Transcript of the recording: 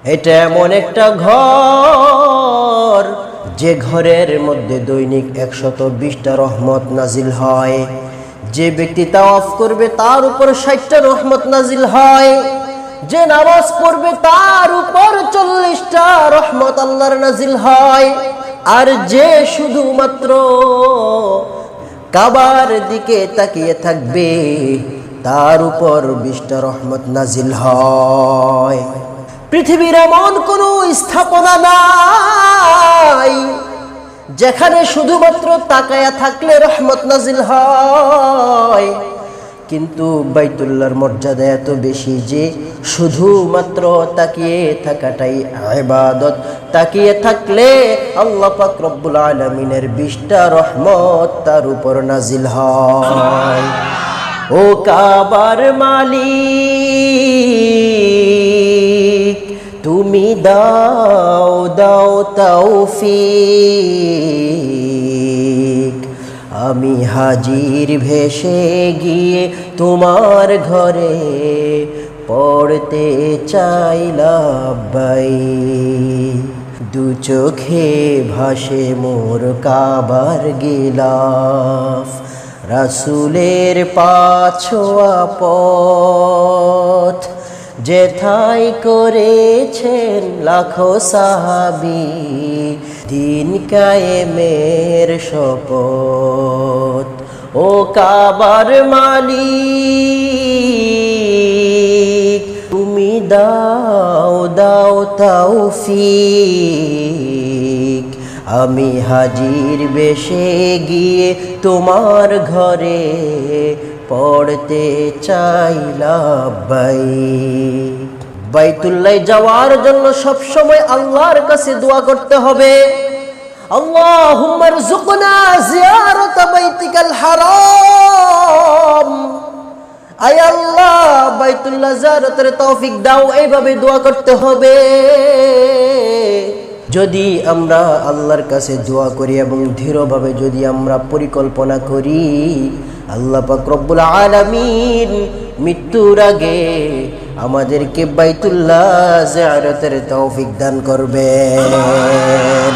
এটা এমন একটা ঘর যে ঘরের মধ্যে দৈনিক 120টা রহমত নাজিল হয়। যে ব্যক্তি তাওয়াফ করবে তার উপর 60টা রহমত নাজিল হয়। যে নামাজ পড়বে তার উপর 40টা রহমত আল্লাহর নাজিল হয়। আর যে শুধুমাত্র কাবার দিকে তাকিয়ে থাকবে তার উপর 20টা রহমত নাজিল হয়। পৃথিবীর এমন কোন স্থাপনা নাই যেখানে শুধুমাত্র তাকায়া থাকলে রহমত নাজিল হয়, কিন্তু বাইতুল্লাহর মর্যাদা এত বেশি যে শুধুমাত্র তাকিয়ে থাকাটাই ইবাদত। তাকিয়ে থাকলে আল্লাহ পাক রব্বুল আলামিনের 20টা রহমত তার উপর নাজিল হয়। ও কাবার মালিক, তুমি দাও দাও তৌফিক, আমি হাজির ভেসে গিয়ে তোমার ঘরে পড়তে চাই লাব্বাইক। দু চোখে ভাসে মোর কাবার গিলাফ, রাসূলের পাছোয়া পথ, যেথায় করেছেন লাখো সাহাবী দিন কায়েমের শপথ। ও কাবার মালিক, তুমি দাও দাও তৌফিক, আমি হাজির বেশে গিয়ে তোমার ঘরে পড়তে চাই লাব্বাইক। বাইতুল্লাহ যাওয়ার জন্য সব সময় আল্লাহর কাছে দোয়া করতে হবে। আল্লাহুম্মা রযুকনা জিয়ারাত বাইতিকাল হারাম, আয় আল্লাহ বাইতুল্লাহ জিয়ারতের তৌফিক দাও, এইভাবে দোয়া করতে হবে। যদি আমরা আল্লাহর কাছে দোয়া করি এবং দৃঢ়ভাবে যদি আমরা পরিকল্পনা করি, আল্লাহ পাক রব্বুল আলামিন মৃত্যুর আগে আমাদেরকে বাইতুল্লাহ জিয়ারতের তৌফিক দান করবেন।